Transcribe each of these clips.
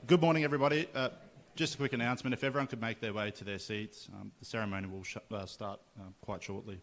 Good morning, everybody. Just a quick announcement. If everyone could make their way to their seats, the ceremony will start quite shortly.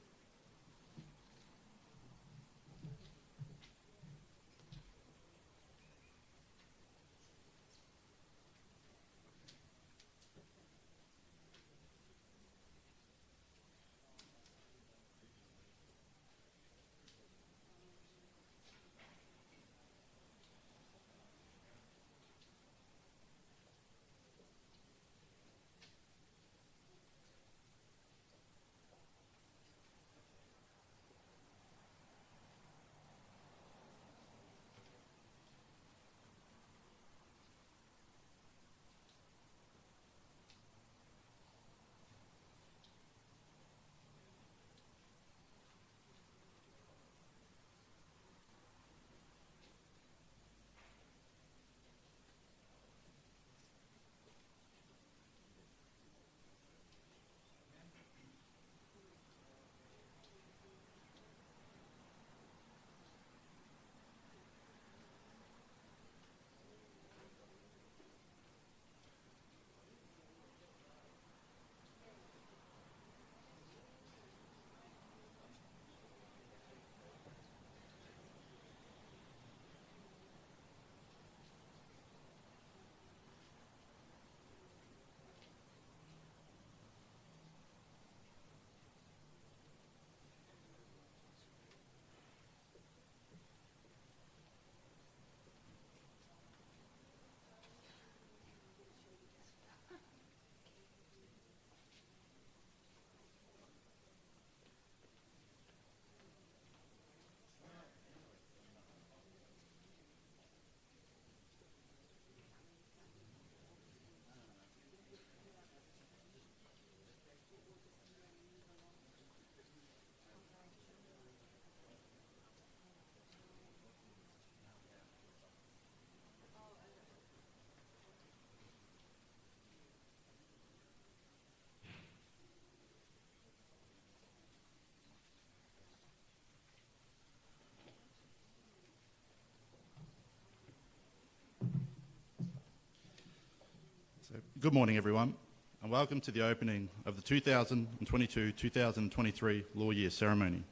Good morning, everyone, and welcome to the opening of the 2022-2023 Law Year ceremony.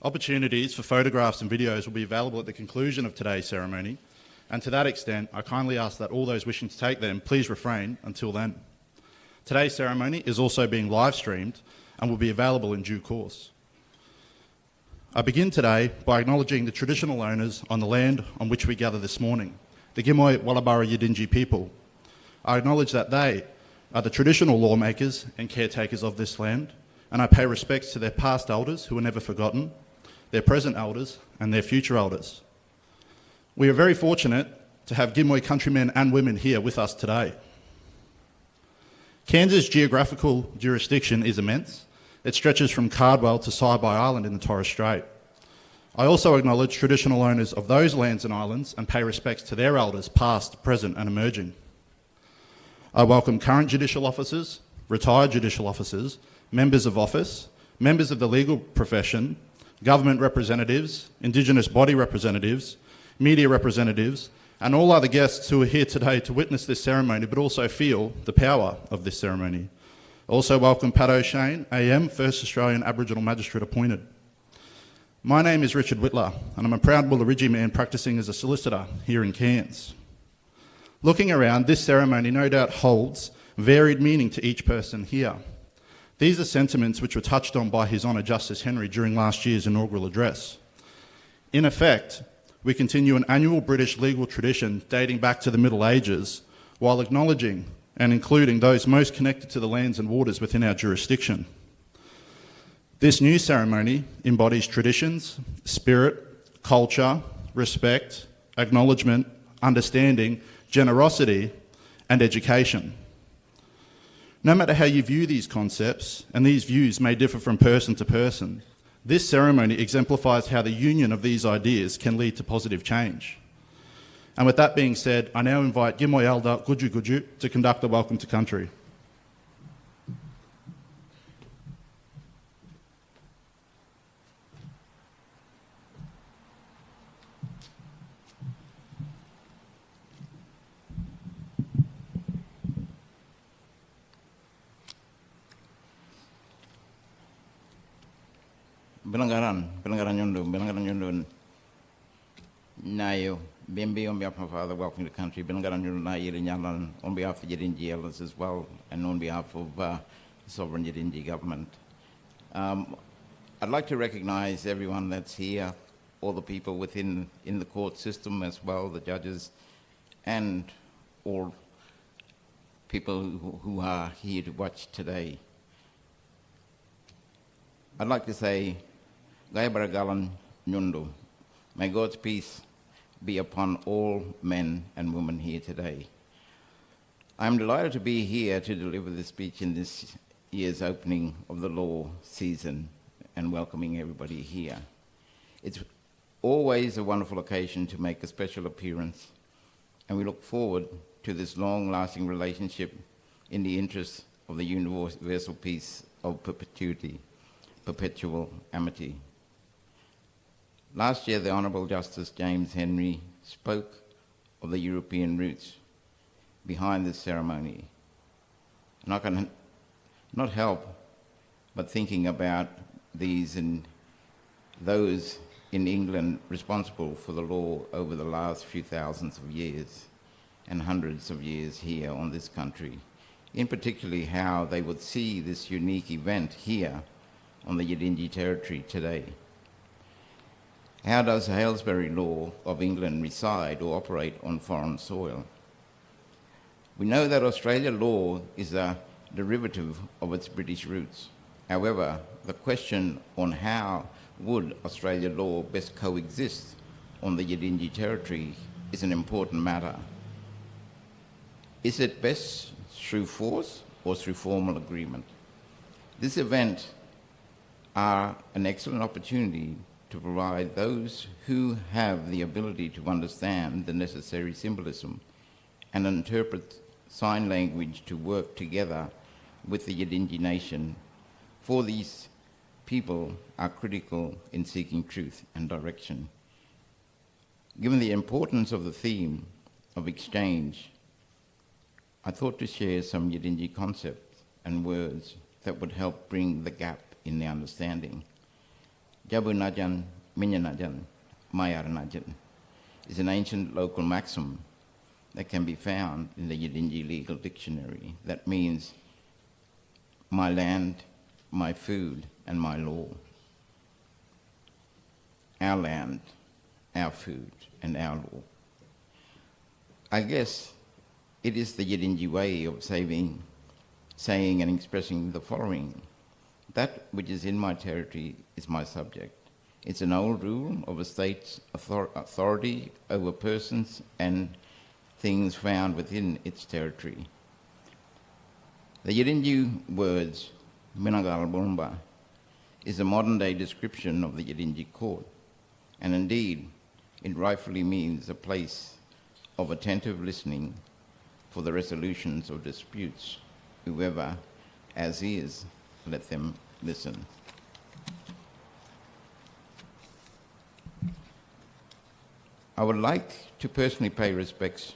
Opportunities for photographs and videos will be available at the conclusion of today's ceremony, and to that extent, I kindly ask that all those wishing to take them please refrain until then. Today's ceremony is also being live streamed and will be available in due course. I begin today by acknowledging the traditional owners on the land on which we gather this morning, the Gimuy Walubara Yidinji people. I acknowledge that they are the traditional lawmakers and caretakers of this land, and I pay respects to their past elders who are never forgotten, their present elders and their future elders. We are very fortunate to have Gimuy countrymen and women here with us today. Cairns' geographical jurisdiction is immense. It stretches from Cardwell to Saibai Island in the Torres Strait. I also acknowledge traditional owners of those lands and islands and pay respects to their elders past, present and emerging. I welcome current judicial officers, retired judicial officers, members of office, members of the legal profession, government representatives, Indigenous body representatives, media representatives, and all other guests who are here today to witness this ceremony but also feel the power of this ceremony. Also welcome Pat O'Shane, AM, First Australian Aboriginal Magistrate appointed. My name is Richard Whitler, and I'm a proud Wulawurriji man practising as a solicitor here in Cairns. Looking around, this ceremony no doubt holds varied meaning to each person here. These are sentiments which were touched on by His Honour Justice Henry during last year's inaugural address. In effect, we continue an annual British legal tradition dating back to the Middle Ages, while acknowledging and including those most connected to the lands and waters within our jurisdiction. This new ceremony embodies traditions, spirit, culture, respect, acknowledgement, understanding, generosity, and education. No matter how you view these concepts, and these views may differ from person to person, this ceremony exemplifies how the union of these ideas can lead to positive change. And with that being said, I now invite Gimuy Elder Guju Guju to conduct the Welcome to Country. Bilangaran Yundu, Nayo, Bimbi on behalf of my father, welcome to the country, Bilangaran Yundu, Nayo, on behalf of Yidinji elders as well, and on behalf of the sovereign Yidinji government. I'd like to recognize everyone that's here, all the people within the court system as well, the judges, and all people who are here to watch today. I'd like to say, Gaya Baragalan Nyundu, may God's peace be upon all men and women here today. I'm delighted to be here to deliver this speech in this year's opening of the law season and welcoming everybody here. It's always a wonderful occasion to make a special appearance, and we look forward to this long-lasting relationship in the interest of the universal peace of perpetuity, perpetual amity. Last year, the Honourable Justice James Henry spoke of the European roots behind this ceremony. And I can not help but thinking about these and those in England responsible for the law over the last few thousands of years and hundreds of years here on this country, in particularly how they would see this unique event here on the Yidinji territory today. How does the Aylesbury law of England reside or operate on foreign soil? We know that Australian law is a derivative of its British roots. However, the question on how would Australian law best coexist on the Yidinji territory is an important matter. Is it best through force or through formal agreement? This event are an excellent opportunity to provide those who have the ability to understand the necessary symbolism and interpret sign language to work together with the Yidinji nation, for these people are critical in seeking truth and direction. Given the importance of the theme of exchange, I thought to share some Yidinji concepts and words that would help bring the gap in the understanding. Jabu Najan, Minya Najan, Mayar Najan is an ancient local maxim that can be found in the Yidinji legal dictionary that means my land, my food, and my law. Our land, our food, and our law. I guess it is the Yidinji way of saying and expressing the following: that which is in my territory is my subject. It's an old rule of a state's authority over persons and things found within its territory. The Yidinji words, Minagal Bumba, is a modern-day description of the Yidinji court, and indeed, it rightfully means a place of attentive listening for the resolutions of disputes. Whoever, as is, let them listen. I would like to personally pay respects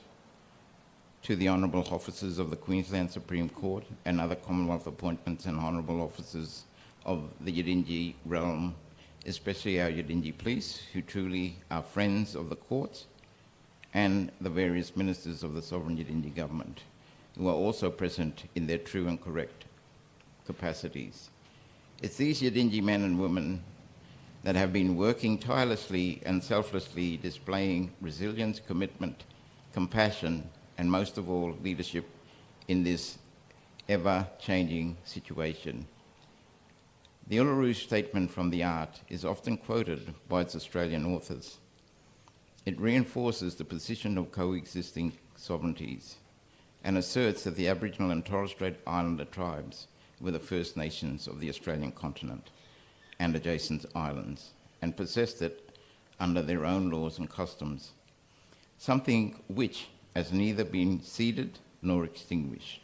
to the honourable officers of the Queensland Supreme Court and other Commonwealth appointments and honourable officers of the Yidinji realm, especially our Yidinji police, who truly are friends of the courts, and the various ministers of the sovereign Yidinji government, who are also present in their true and correct capacities. It's these Yidinji men and women that have been working tirelessly and selflessly, displaying resilience, commitment, compassion, and most of all, leadership in this ever-changing situation. The Uluru Statement from the Art is often quoted by its Australian authors. It reinforces the position of coexisting sovereignties and asserts that the Aboriginal and Torres Strait Islander tribes were the First Nations of the Australian continent and adjacent islands, and possessed it under their own laws and customs, something which has neither been ceded nor extinguished.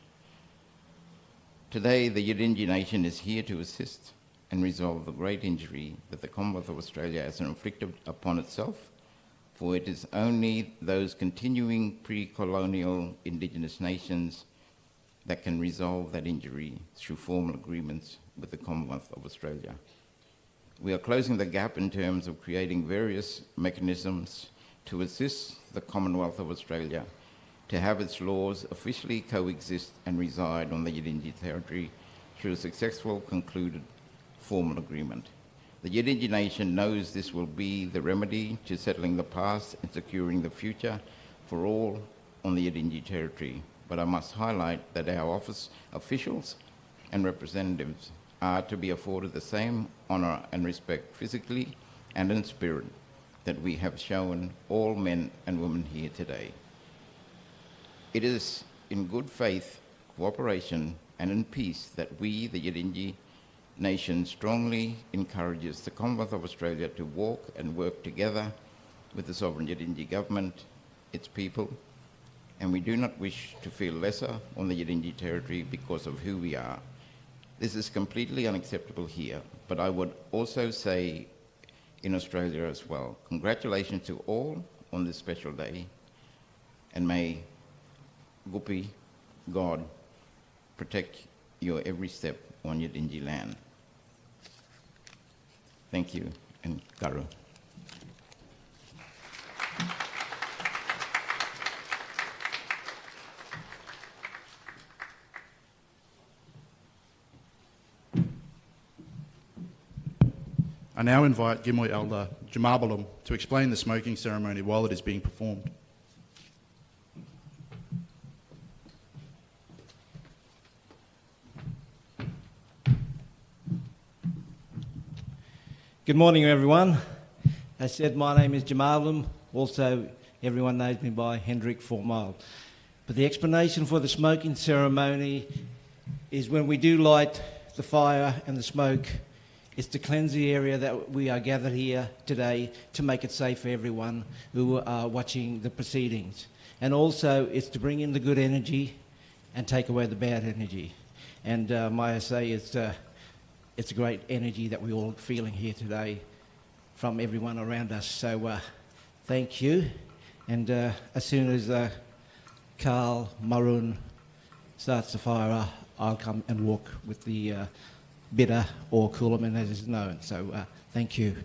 Today, the Yidinji nation is here to assist and resolve the great injury that the Commonwealth of Australia has inflicted upon itself, for it is only those continuing pre-colonial Indigenous nations that can resolve that injury through formal agreements with the Commonwealth of Australia. We are closing the gap in terms of creating various mechanisms to assist the Commonwealth of Australia to have its laws officially coexist and reside on the Yidinji territory through a successful concluded formal agreement. The Yidinji nation knows this will be the remedy to settling the past and securing the future for all on the Yidinji territory. But I must highlight that our office officials and representatives are to be afforded the same honour and respect physically and in spirit that we have shown all men and women here today. It is in good faith, cooperation and in peace that we, the Yidinji nation, strongly encourages the Commonwealth of Australia to walk and work together with the sovereign Yidinji government, its people, and we do not wish to feel lesser on the Yidinji territory because of who we are. This is completely unacceptable here, but I would also say in Australia as well. Congratulations to all on this special day, and may Guppy, God, protect your every step on Yidinji land. Thank you, and Karu. I now invite Gimuy Elder Jumabalum to explain the smoking ceremony while it is being performed. Good morning, everyone. As said, my name is Jumabalum. Also, everyone knows me by Hendrik Formal. But the explanation for the smoking ceremony is when we do light the fire and the smoke, it's to cleanse the area that we are gathered here today to make it safe for everyone who are watching the proceedings. And also, it's to bring in the good energy and take away the bad energy. And may I say, it's a great energy that we're all feeling here today from everyone around us. So thank you. And as soon as Carl Maroon starts the fire, I'll come and walk with the bitter or Coolaman as is known. So thank you.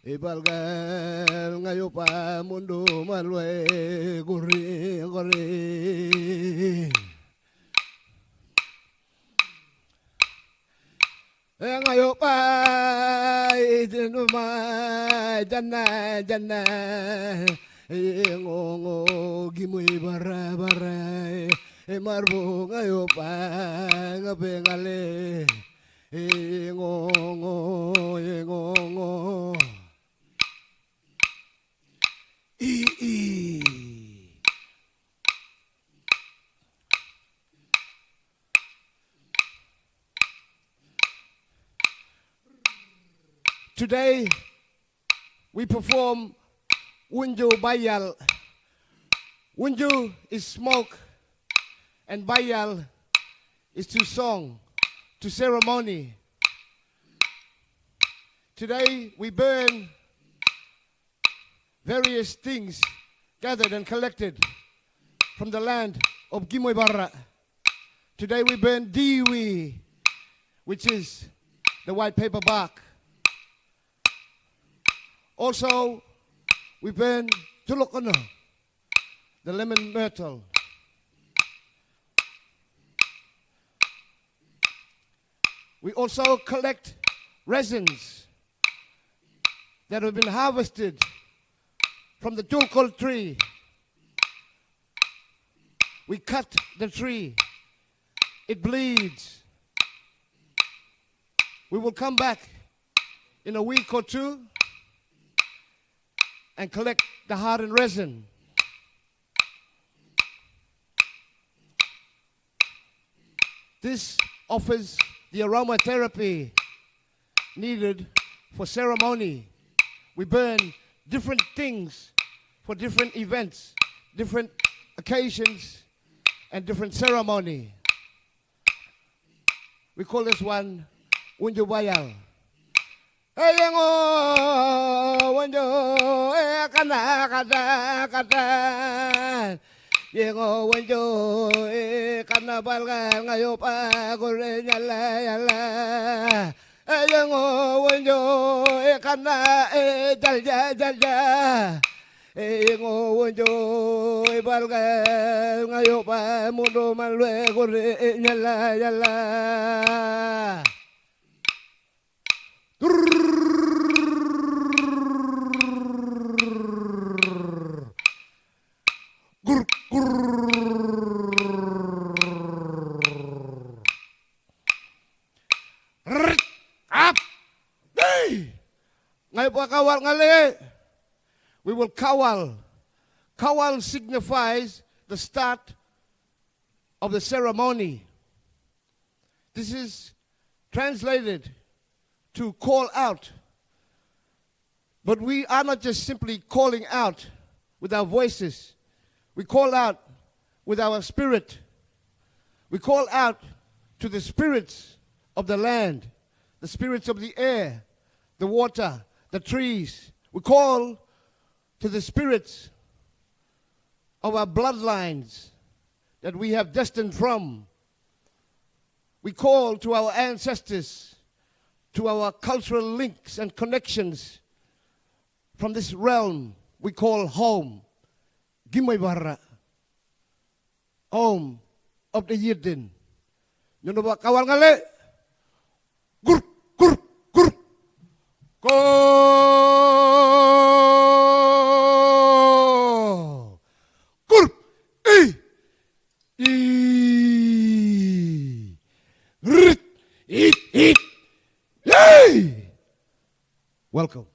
Ibalgal ngayo pa mundo malwe guri guri ngayo pa itinuma jana jana ngongo Gimuy bara bara marbo ngayo pa ngabengale ngongo ngongo Today we perform Unju Bayal. Unju is smoke and Bayal is to song, to ceremony. Today we burn various things gathered and collected from the land of Gimuy Walubara. Today we burn diwi, which is the white paper bark. Also, we burn tulokono, the lemon myrtle. We also collect resins that have been harvested from the tulkol tree. We cut the tree. It bleeds. We will come back in a week or two and collect the hardened resin. This offers the aromatherapy needed for ceremony. We burn different things for different events, different occasions, and different ceremony. We call this one Unju Bayal. Yengo Unju kana kata kata Yengo Unju kana balga ngayo pa gore nyala yala Yengo Unju kana jalja jalja Yengo Unju balga ngayo pa mundo malwe gore nyala yala Kawal ngale. We will kawal. Kawal signifies the start of the ceremony. This is translated to call out. But we are not just simply calling out with our voices. We call out with our spirit. We call out to the spirits of the land, the spirits of the air, the water, the trees. We call to the spirits of our bloodlines that we have destined from. We call to our ancestors, to our cultural links and connections from this realm we call home, Gimuy Walubara, home of the Yidin. Kawal ngale, Ko Kurp I Rit It Yay! Welcome.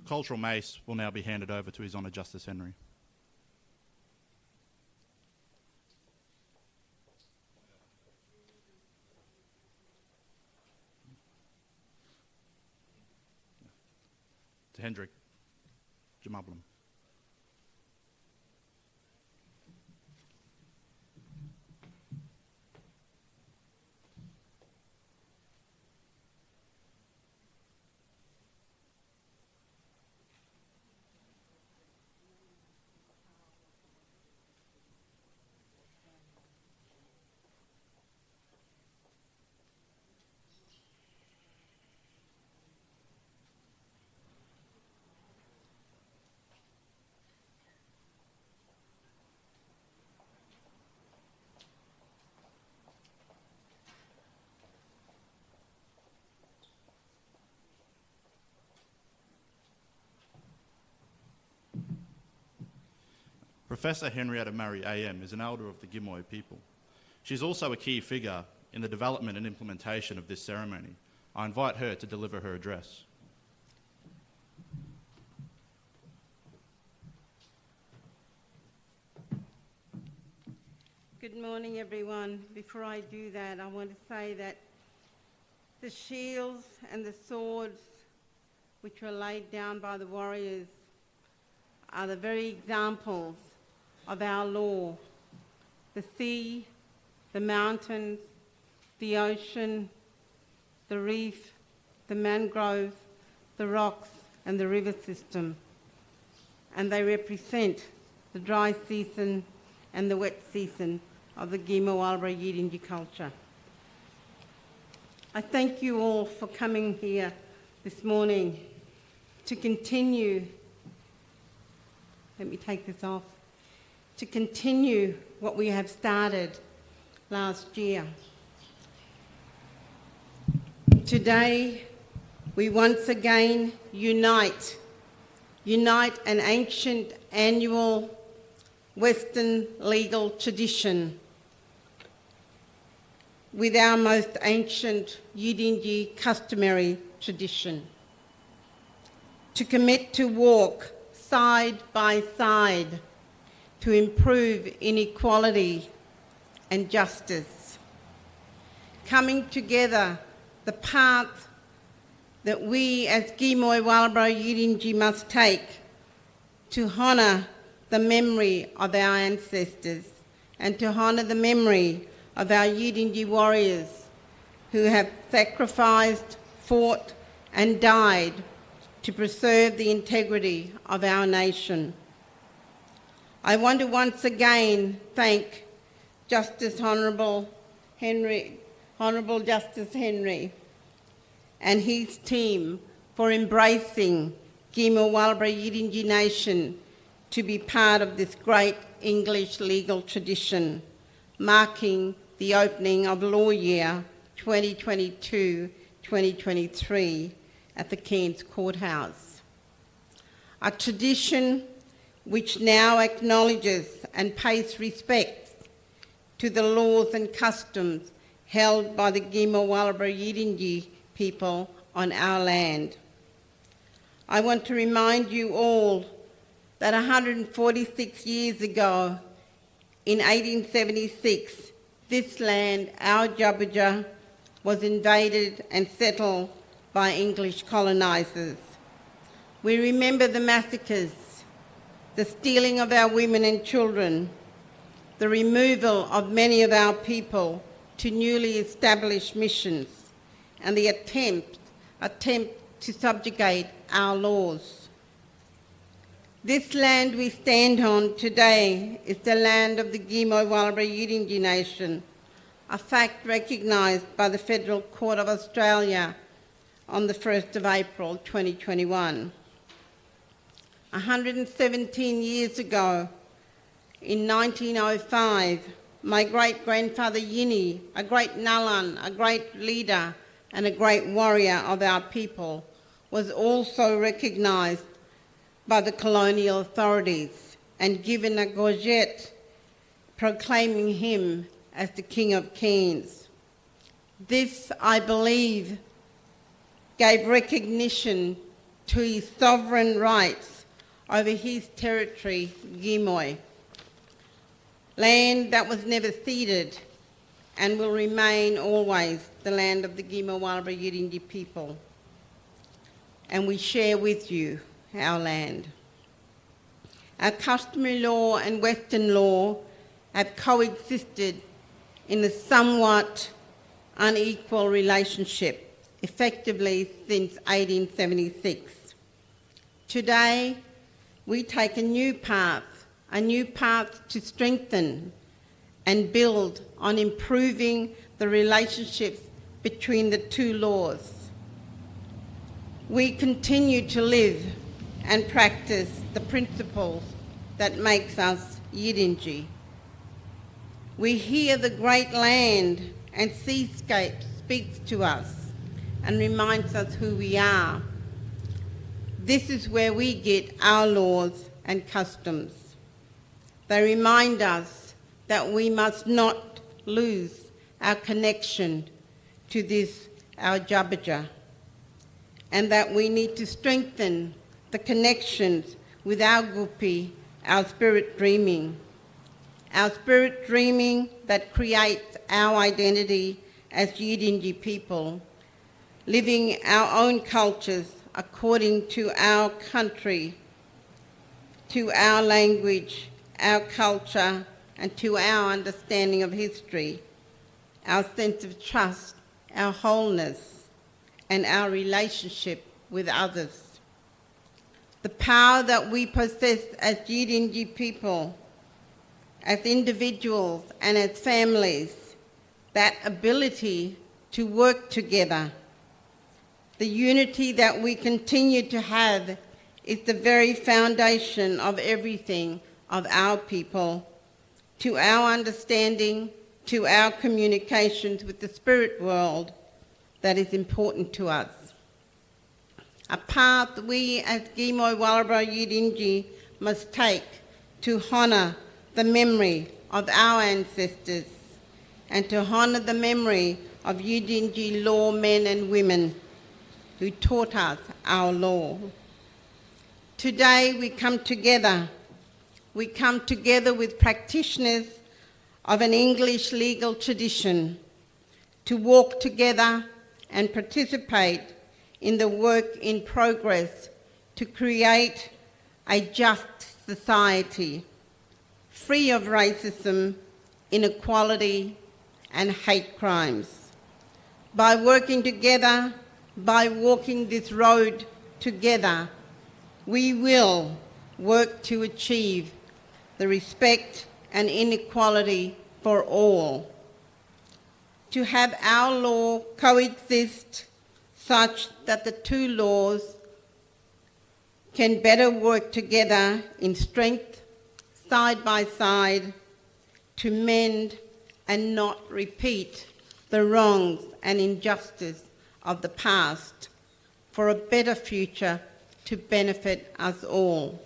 Cultural mace will now be handed over to His Honour Justice Henry. To Hendrik Gimuy. Professor Henrietta Murray AM is an elder of the Gimuy people. She's also a key figure in the development and implementation of this ceremony. I invite her to deliver her address. Good morning, everyone. Before I do that, I want to say that the shields and the swords which were laid down by the warriors are the very examples of our law. The sea, the mountains, the ocean, the reef, the mangroves, the rocks and the river system. And they represent the dry season and the wet season of the Gimuy Walubara Yidinji culture. I thank you all for coming here this morning to continue, let me take this off, to continue what we have started last year. Today, we once again unite an ancient annual Western legal tradition with our most ancient Yidinji customary tradition, to commit to walk side by side to improve inequality and justice, coming together the path that we as Gimuy Walubara Yidinji must take to honour the memory of our ancestors and to honour the memory of our Yidinji warriors who have sacrificed, fought and died to preserve the integrity of our nation. I want to once again thank Honourable Justice Henry and his team for embracing Gimuy Walubara Yidinji Nation to be part of this great English legal tradition, marking the opening of law year 2022-2023 at the Cairns Courthouse. A tradition which now acknowledges and pays respect to the laws and customs held by the Gimuy Walubara Yidinji people on our land. I want to remind you all that 146 years ago, in 1876, this land, our Jabberja, was invaded and settled by English colonisers. We remember the massacres, the stealing of our women and children, the removal of many of our people to newly established missions, and the attempt to subjugate our laws. This land we stand on today is the land of the Gimuy Walubara Yidinji Nation, a fact recognised by the Federal Court of Australia on the 1st of April 2021. 117 years ago, in 1905, my great-grandfather Yini, a great Nalan, a great leader and a great warrior of our people, was also recognised by the colonial authorities and given a gorget proclaiming him as the King of Cairns. This, I believe, gave recognition to his sovereign rights over his territory, Gimuy, land that was never ceded and will remain always the land of the Gimuy Walubara Yidinji people. And we share with you our land. Our customary law and Western law have coexisted in a somewhat unequal relationship, effectively since 1876. Today, we take a new path to strengthen and build on improving the relationships between the two laws. We continue to live and practice the principles that makes us Yidinji. We hear the great land and seascape speaks to us and reminds us who we are. This is where we get our laws and customs. They remind us that we must not lose our connection to this, our Jabberja, and that we need to strengthen the connections with our Gupi, our spirit dreaming that creates our identity as Yidinji people, living our own cultures according to our country, to our language, our culture, and to our understanding of history, our sense of trust, our wholeness, and our relationship with others. The power that we possess as Yidinji people, as individuals and as families, that ability to work together, the unity that we continue to have is the very foundation of everything of our people, to our understanding, to our communications with the spirit world that is important to us. A path we as Gimuy Walubara Yidinji must take to honour the memory of our ancestors and to honour the memory of Yidinji law men and women who taught us our law. Today we come together with practitioners of an English legal tradition to walk together and participate in the work in progress to create a just society, free of racism, inequality, and hate crimes. By working together, by walking this road together, we will work to achieve the respect and inequality for all. To have our law coexist such that the two laws can better work together in strength, side by side, to mend and not repeat the wrongs and injustice of the past, for a better future to benefit us all.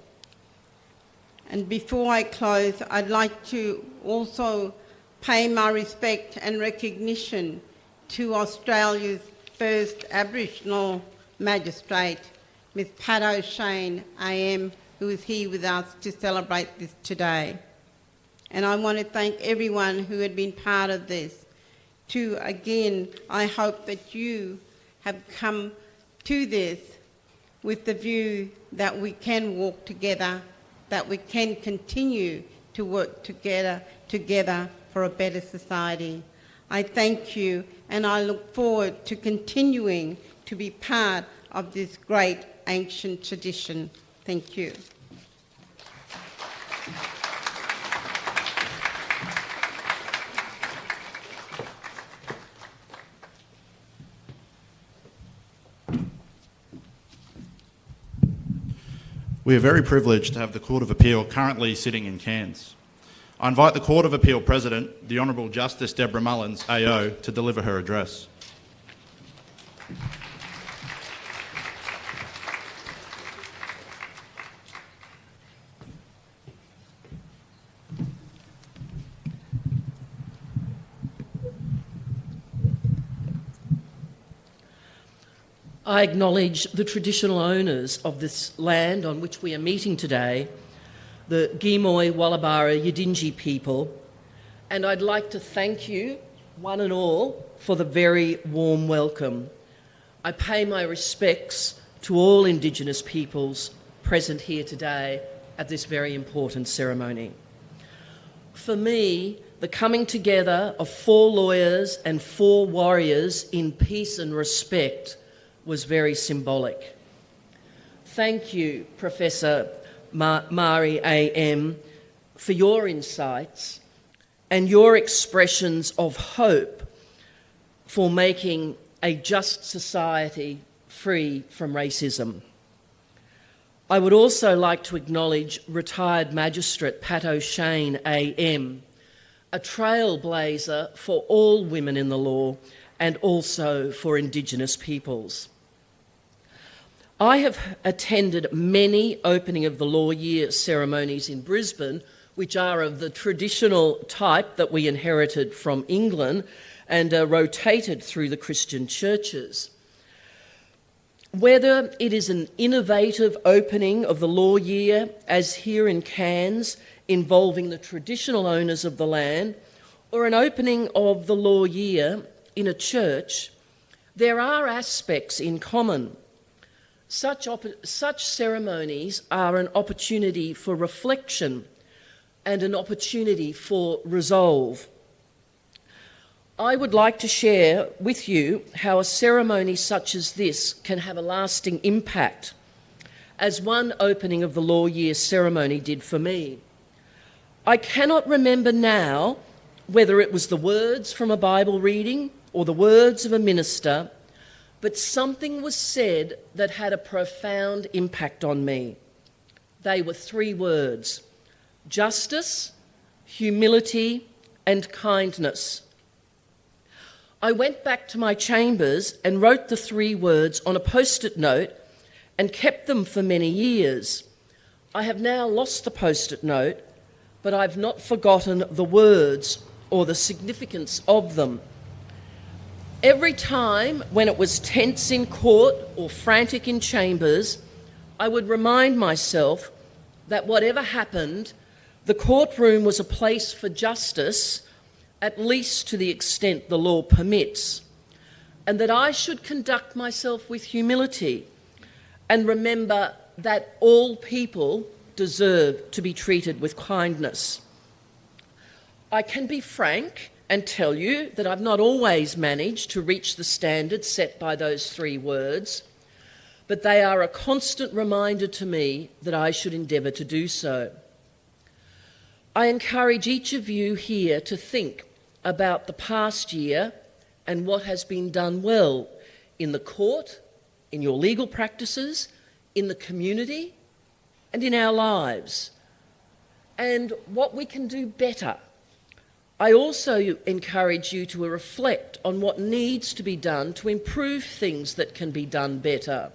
And before I close, I'd like to also pay my respect and recognition to Australia's first Aboriginal magistrate, Ms. Pat O'Shane AM, who is here with us to celebrate this today. And I want to thank everyone who had been part of this. Again, I hope that you have come to this with the view that we can walk together, that we can continue to work together for a better society. I thank you, and I look forward to continuing to be part of this great ancient tradition. Thank you. We are very privileged to have the Court of Appeal currently sitting in Cairns. I invite the Court of Appeal President, the Honourable Justice Deborah Mullins, AO, to deliver her address. I acknowledge the traditional owners of this land on which we are meeting today, the Gimuy Walubara Yidinji people, and I'd like to thank you, one and all, for the very warm welcome. I pay my respects to all Indigenous peoples present here today at this very important ceremony. For me, the coming together of 4 lawyers and 4 warriors in peace and respect was very symbolic. Thank you, Professor Mari AM, for your insights and your expressions of hope for making a just society free from racism. I would also like to acknowledge retired magistrate Pat O'Shane AM, a trailblazer for all women in the law and also for Indigenous peoples. I have attended many opening of the law year ceremonies in Brisbane, which are of the traditional type that we inherited from England and are rotated through the Christian churches. Whether it is an innovative opening of the law year, as here in Cairns, involving the traditional owners of the land, or an opening of the law year in a church, there are aspects in common. Such ceremonies are an opportunity for reflection and an opportunity for resolve. I would like to share with you how a ceremony such as this can have a lasting impact, as one opening of the law year ceremony did for me. I cannot remember now whether it was the words from a Bible reading or the words of a minister, but something was said that had a profound impact on me. They were 3 words: justice, humility, and kindness. I went back to my chambers and wrote the 3 words on a post-it note and kept them for many years. I have now lost the post-it note, but I've not forgotten the words or the significance of them. Every time when it was tense in court or frantic in chambers, I would remind myself that whatever happened, the courtroom was a place for justice, at least to the extent the law permits, and that I should conduct myself with humility and remember that all people deserve to be treated with kindness. I can be frank and tell you that I've not always managed to reach the standard set by those 3 words, but they are a constant reminder to me that I should endeavour to do so. I encourage each of you here to think about the past year and what has been done well in the court, in your legal practices, in the community, and in our lives, and what we can do better. I also encourage you to reflect on what needs to be done to improve things that can be done better.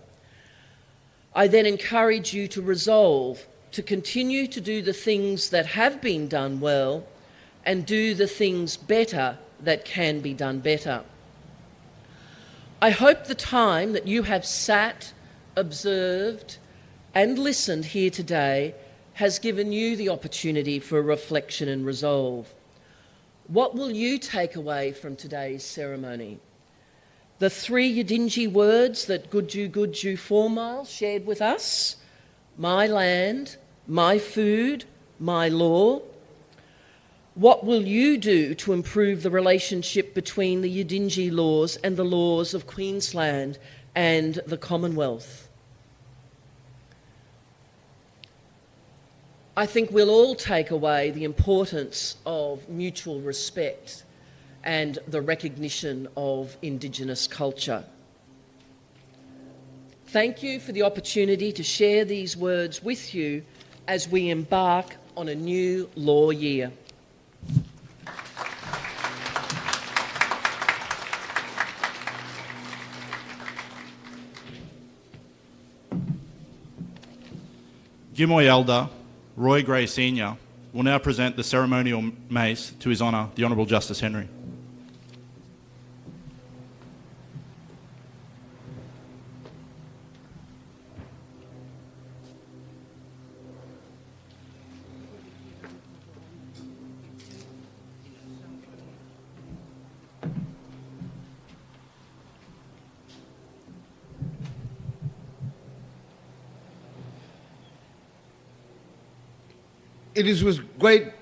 I then encourage you to resolve to continue to do the things that have been done well and do the things better that can be done better. I hope the time that you have sat, observed, and listened here today has given you the opportunity for reflection and resolve. What will you take away from today's ceremony? The 3 Yidinji words that Gudju Formal shared with us: my land, my food, my law. What will you do to improve the relationship between the Yidinji laws and the laws of Queensland and the Commonwealth? I think we'll all take away the importance of mutual respect and the recognition of Indigenous culture. Thank you for the opportunity to share these words with you as we embark on a new law year. Gimuy Elder Roy Gray Sr. will now present the ceremonial mace to His Honour, the Honourable Justice Henry. It is with great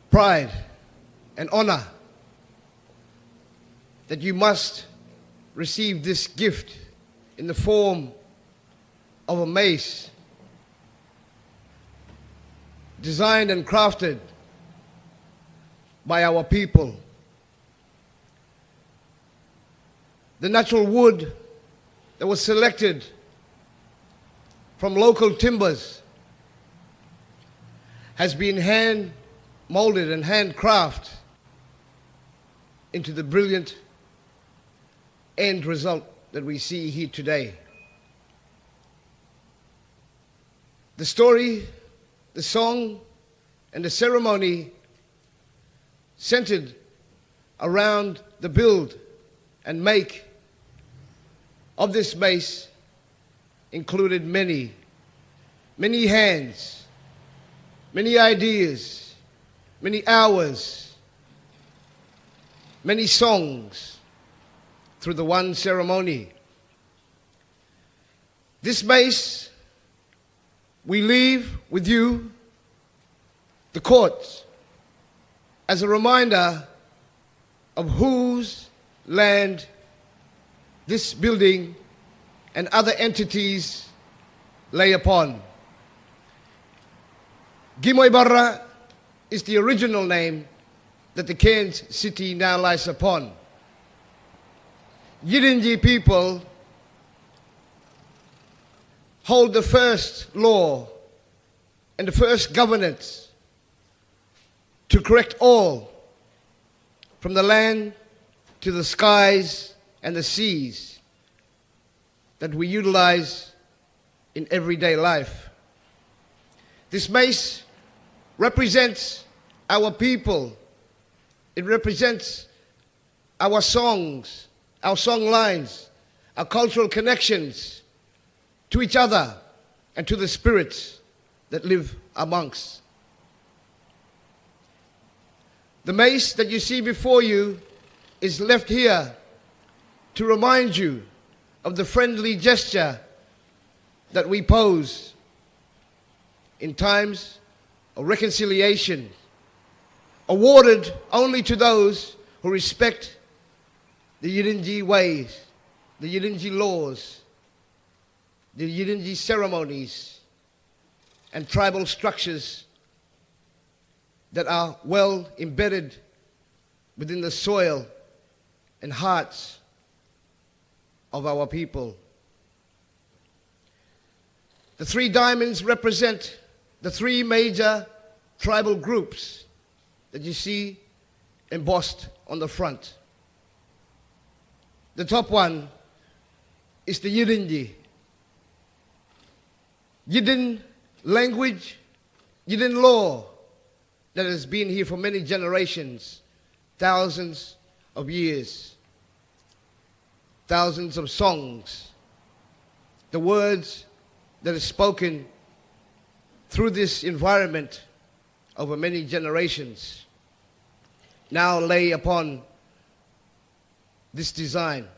pride and honor that you must receive this gift in the form of a mace designed and crafted by our people. The natural wood that was selected from local timbers has been hand molded and handcrafted into the brilliant end result that we see here today. The story, the song, and the ceremony centered around the build and make of this mace included many hands, many ideas, many hours, many songs through the one ceremony. This mace we leave with you, the courts, as a reminder of whose land this building and other entities lay upon. Gimuy Walubara is the original name that the Cairns city now lies upon. Yidinji people hold the first law and the first governance to correct all, from the land to the skies and the seas, that we utilize in everyday life. This mace represents our people. It represents our songs, our song lines, our cultural connections to each other and to the spirits that live amongst. The mace that you see before you is left here to remind you of the friendly gesture that we pose in times of reconciliation, awarded only to those who respect the Yidinji ways, the Yidinji laws, the Yidinji ceremonies, and tribal structures that are well embedded within the soil and hearts of our people. The three diamonds represent the three major tribal groups that you see embossed on the front. The top one is the Yidinji. Yidin language, Yidin law that has been here for many generations, thousands of years, thousands of songs. The words that is spoken through this environment over many generations now lay upon this design.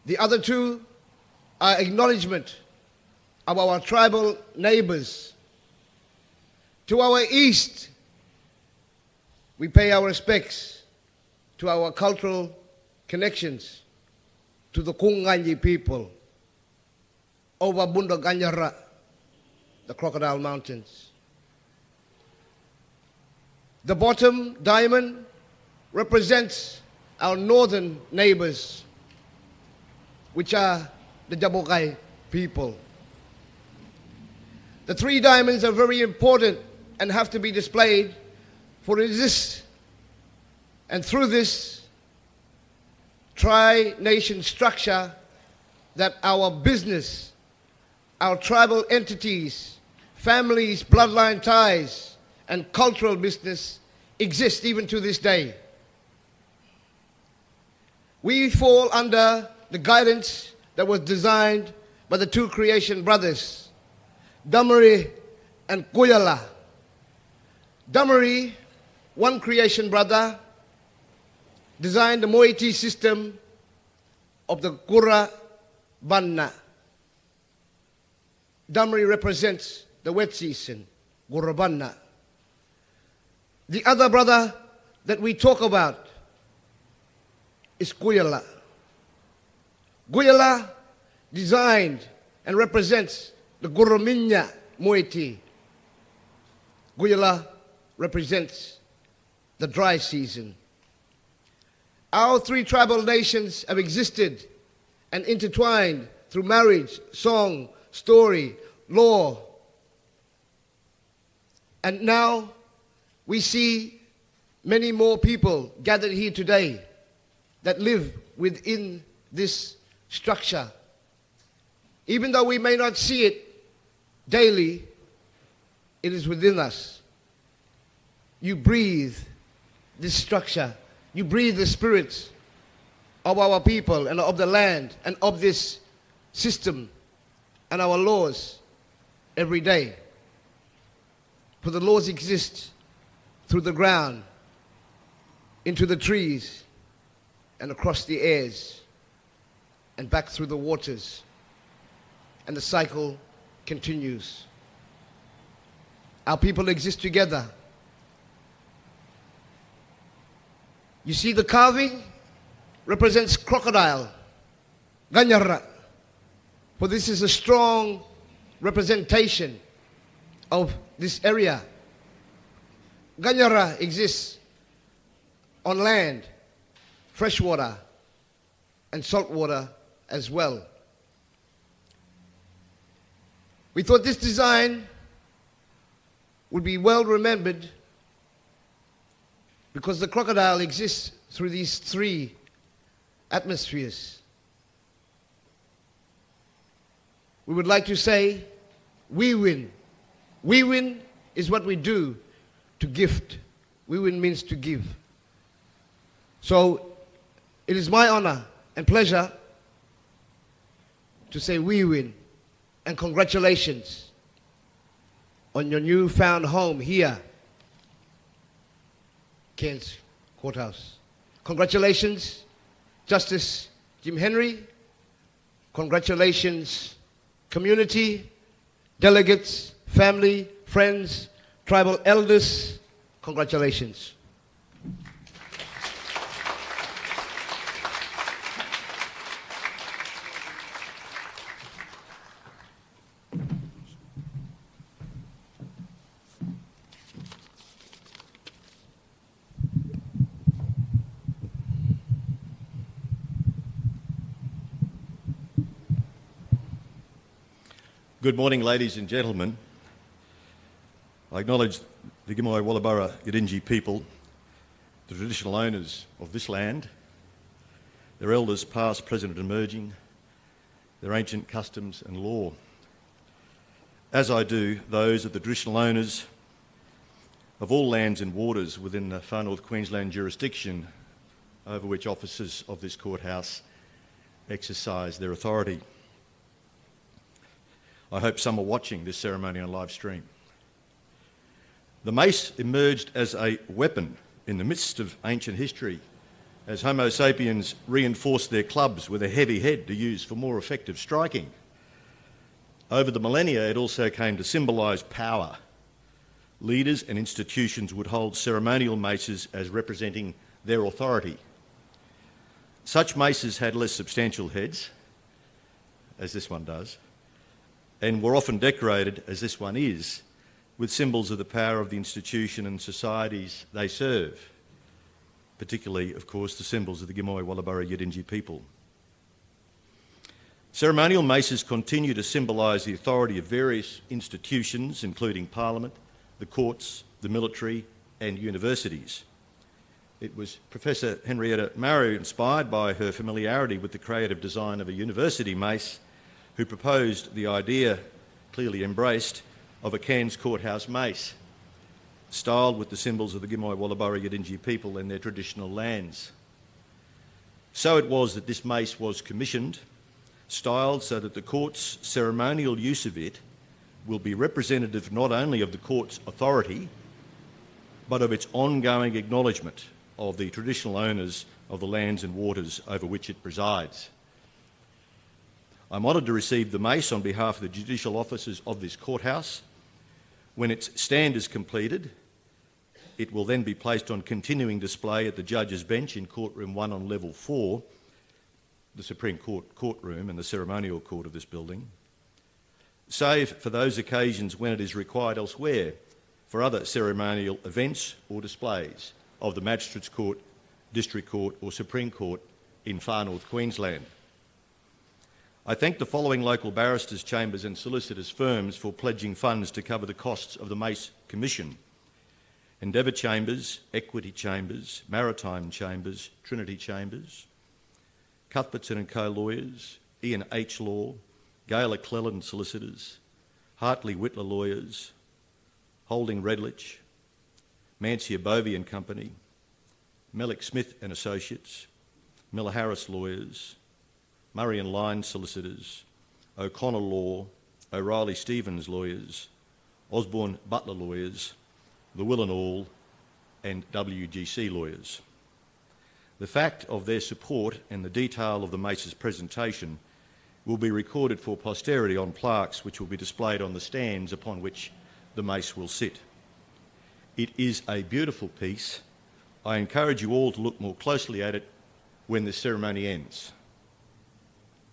The other two are acknowledgement of our tribal neighbors. To our east, we pay our respects to our cultural connections to the Kunganyi people over Bundaganyara, the Crocodile Mountains. The bottom diamond represents our northern neighbors, which are the Jabogai people. The three diamonds are very important and have to be displayed, for it is this and through this tri-nation structure that our business, our tribal entities, families, bloodline ties, and cultural business exist even to this day. We fall under the guidance that was designed by the two creation brothers, Gimuy and Kuyala. Gimuy, one creation brother, designed the moiety system of the Gura Banna. Gimuy represents the wet season, Gura Banna. The other brother that we talk about is Kuyala. Kuyala designed and represents the Guruminya moiety. Kuyala represents the dry season. Our three tribal nations have existed and intertwined through marriage, song, story, law. And now we see many more people gathered here today that live within this structure. Even though we may not see it daily, it is within us. You breathe this structure. You breathe the spirits of our people and of the land and of this system and our laws every day. For the laws exist through the ground, into the trees, and across the airs, and back through the waters. And the cycle continues. Our people exist together. You see the carving represents crocodile, Ganyara. For this is a strong representation of this area. Ganyara exists on land, freshwater, and saltwater as well. We thought this design would be well remembered because the crocodile exists through these three atmospheres. We would like to say, we win. We win is what we do to gift. We win means to give. So it is my honor and pleasure to say we win and congratulations on your newfound home here, Cairns Courthouse. Congratulations, Justice Jim Henry. Congratulations, community, delegates, family, friends, tribal elders. Congratulations. Good morning, ladies and gentlemen. I acknowledge the Gimuy Walubara Yidinji people, the traditional owners of this land, their elders past, present and emerging, their ancient customs and law, as I do those of the traditional owners of all lands and waters within the Far North Queensland jurisdiction over which officers of this courthouse exercise their authority. I hope some are watching this ceremony on live stream. The mace emerged as a weapon in the midst of ancient history as Homo sapiens reinforced their clubs with a heavy head to use for more effective striking. Over the millennia, it also came to symbolise power. Leaders and institutions would hold ceremonial maces as representing their authority. Such maces had less substantial heads, as this one does, and were often decorated, as this one is, with symbols of the power of the institution and societies they serve, particularly, of course, the symbols of the Gimuy Walubara Yidinji people. Ceremonial maces continue to symbolise the authority of various institutions, including Parliament, the courts, the military and universities. It was Professor Henrietta Maru, inspired by her familiarity with the creative design of a university mace, who proposed the idea, clearly embraced, of a Cairns Courthouse mace, styled with the symbols of the Gimuy Walubara Yidinji people and their traditional lands. So it was that this mace was commissioned, styled so that the court's ceremonial use of it will be representative not only of the court's authority, but of its ongoing acknowledgement of the traditional owners of the lands and waters over which it presides. I'm honoured to receive the mace on behalf of the judicial officers of this courthouse. When its stand is completed, it will then be placed on continuing display at the judge's bench in courtroom 1 on level 4, the Supreme Court courtroom and the ceremonial court of this building, save for those occasions when it is required elsewhere for other ceremonial events or displays of the Magistrates Court, District Court or Supreme Court in Far North Queensland. I thank the following local barristers, chambers and solicitors firms for pledging funds to cover the costs of the Mace Commission: Endeavour Chambers, Equity Chambers, Maritime Chambers, Trinity Chambers, Cuthbertson & Co Lawyers, Ian H Law, Gaylor Cleland Solicitors, Hartley Whitler Lawyers, Holding Redlich, Mancia Bovey and Company, Mellick Smith and Associates, Miller Harris Lawyers, Murray and Lyne Solicitors, O'Connor Law, O'Reilly Stevens Lawyers, Osborne Butler Lawyers, Llewellyn and All and WGC Lawyers. The fact of their support and the detail of the Mace's presentation will be recorded for posterity on plaques which will be displayed on the stands upon which the Mace will sit. It is a beautiful piece. I encourage you all to look more closely at it when the ceremony ends.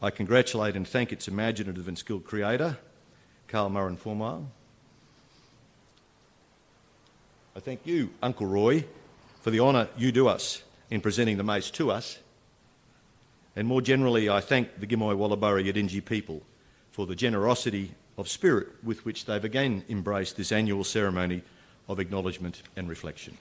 I congratulate and thank its imaginative and skilled creator, Carl Murren Formile. I thank you, Uncle Roy, for the honour you do us in presenting the mace to us. And more generally, I thank the Gimuy Walubara Yidinji people for the generosity of spirit with which they've again embraced this annual ceremony of acknowledgement and reflection.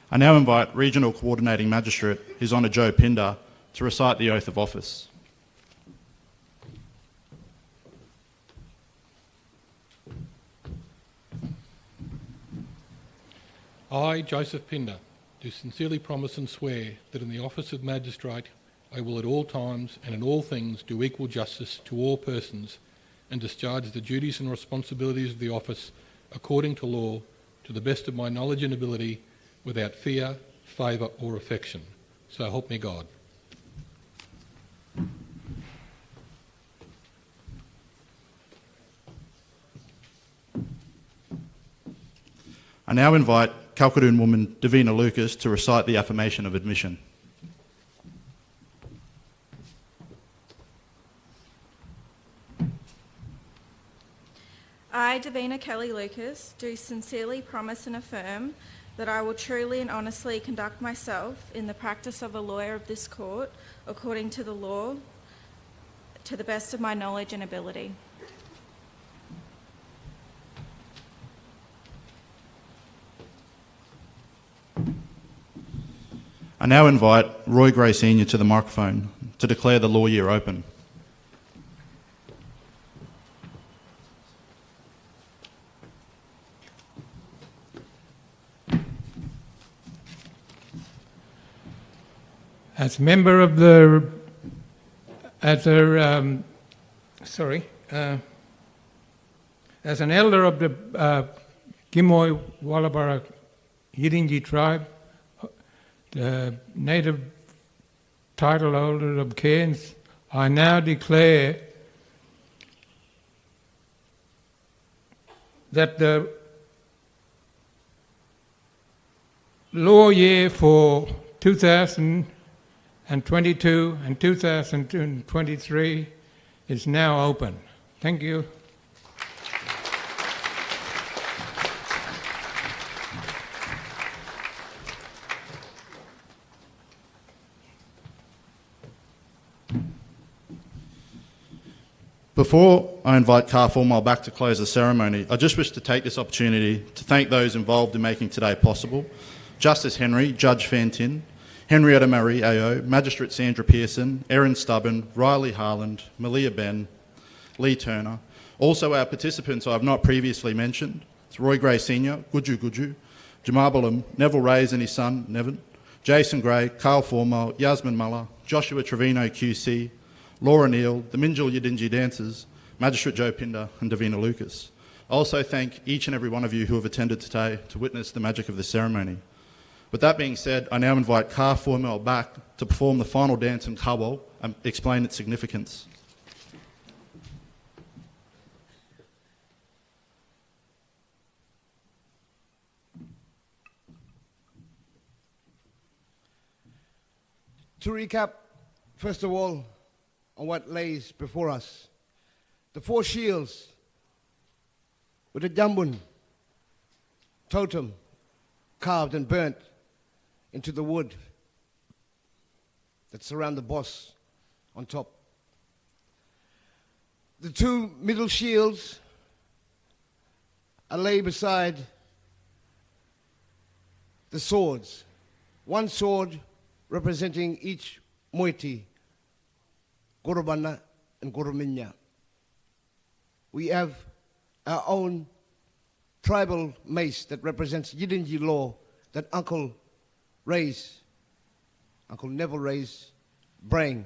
I now invite Regional Coordinating Magistrate, His Honour Joe Pinder, to recite the oath of office. I, Joseph Pinder, do sincerely promise and swear that in the office of magistrate I will at all times and in all things do equal justice to all persons and discharge the duties and responsibilities of the office according to law to the best of my knowledge and ability, without fear, favour or affection. So help me God. I now invite Kalkadoon woman Davina Lucas to recite the affirmation of admission. I, I, Davina Kelly Lucas, do sincerely promise and affirm that I will truly and honestly conduct myself in the practice of a lawyer of this court according to the law, to the best of my knowledge and ability. I now invite Roy Gray Senior to the microphone to declare the law year open. As member of the, as an elder of the Gimuy Walubara Yidinji tribe, the native title holder of Cairns, I now declare that the law year for 2022 and 2023 is now open. Thank you. Before I invite Ka Formal back to close the ceremony, I just wish to take this opportunity to thank those involved in making today possible. Justice Henry, Judge Fantin, Henrietta Marie AO, Magistrate Sandra Pearson, Erin Stubborn, Riley Harland, Malia Ben, Lee Turner. Also our participants I have not previously mentioned. It's Roy Gray Senior, Guju, Jamabalam, Neville Reyes and his son, Nevin, Jason Gray, Carl Formal, Yasmin Muller, Joshua Trevino QC, Laura Neal, the Minjil Yidinji dancers, Magistrate Joe Pinder and Davina Lucas. I also thank each and every one of you who have attended today to witness the magic of the ceremony. With that being said, I now invite Ka Formal back to perform the final dance in Kawal and explain its significance. To recap, first of all, on what lays before us. The 4 shields with a jambun totem carved and burnt into the wood that surround the boss on top. The 2 middle shields are laid beside the swords. 1 sword representing each moiety, Gorobana and Gorominya. We have our own tribal mace that represents Yidinji law that Uncle Neville Reyes, bring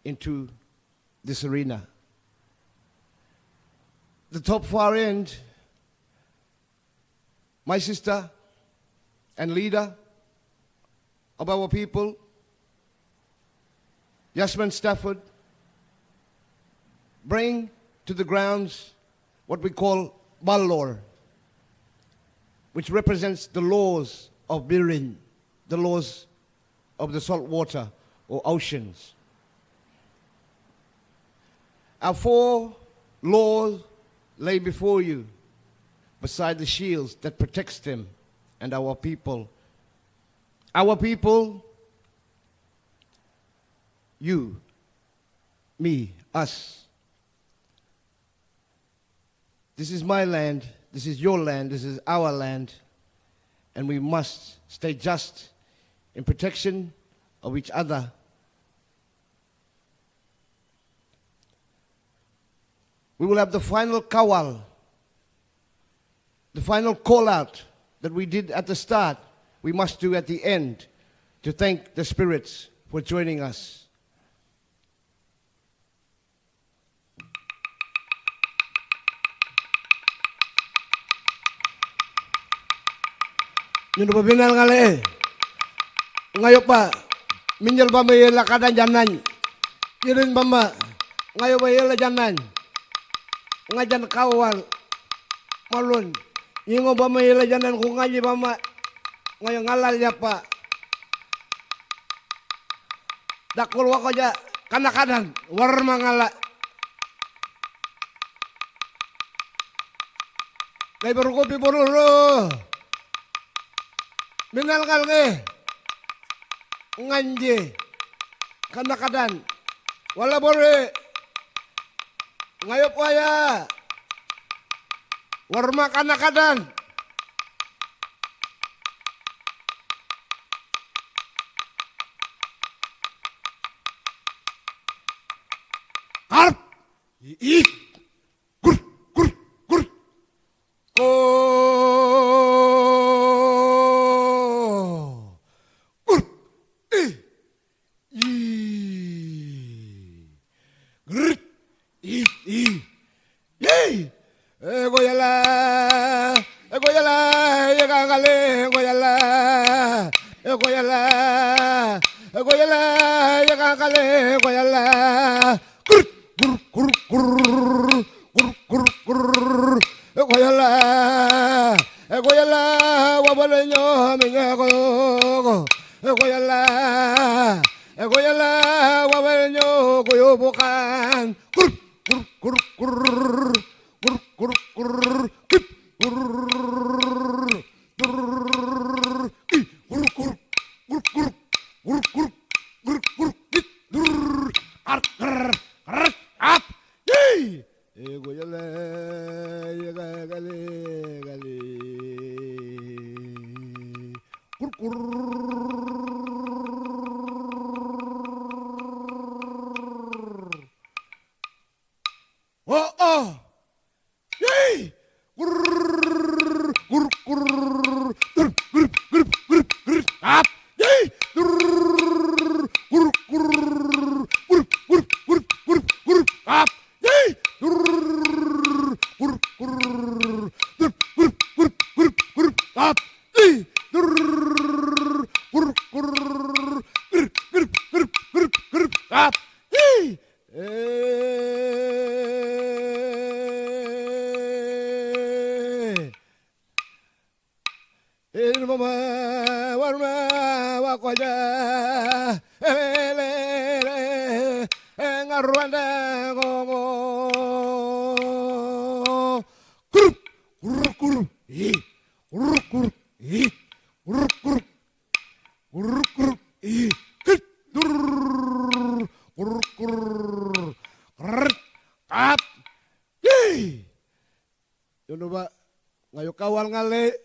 into this arena. The top far end, my sister and leader of our people, Yasmin Stafford, bring to the grounds what we call Balor, which represents the laws of Birin, the laws of the salt water or oceans. Our 4 laws lay before you beside the shields that protects them and our people. Our people, you, me, us. This is my land, this is your land, this is our land, and we must stay just in protection of each other. We will have the final kawal, the final call out that we did at the start, we must do at the end to thank the spirits for joining us. Nino babinal ngale, ngayo pa, minjal ba may lakadan janan, yirin ba ma, ngayo ba yela janan, ngajan kawal, malun, yingo ba may yela janan kung ngaji ba ma, ngayo ngalal ya pa, dakul wako ja, kanakadan, war mangala. Ngay baruko pibororo. Minal ngalnge. Nganje. Kanakadan. Wala bore. Ngayop waya. Warma kanakadan. Harp. I. Gur. Gur. Gur. Ko. Gur. I. I. Gur. I. I. Yay. Goyala. Goyala. Yagangale. Goyala. Goyala. Goyala. Yagangale. Goyala. Gur. Gur. Gur. Gur. Gur. Gur. Gur. Goyala. Goyala. Wabalenyo. Minyago. Goyala. Goyala. Wabalenyo. Goyobukan. Gur. Gur. Gur. Gur. Gur. Gur. Gur. Kip. Gur. Gur. I. Gur. Gur. Gur. Gur. Gur. Gur. Gur. Gur. Kip. Gur. Ar. Ar. Ar. Ap. Yay. Goyala. Gale. Gale. Gur. Gur. Oh, oh. Yay! Gur, gur, gur, gur, gur, gur, gur, gur, up. Yay! Gur, gur, gur, gur, gur, gur, gur, gur, up. Yay! Gur, gur, gur, gur, gur, gur, gur, gur, up. Yay! Gur, gur, gur, gur, gur, gur, gur, gur, up. Yay! Mama, warma, wakoja, ngarwanda, gongo, kurup, kurup, kurup, kurup, kurup, kurup, kurup, kurup, kurup, kit, kurup, kurup, kurup, kap, yey, yun ba, ngayo kawal ngale.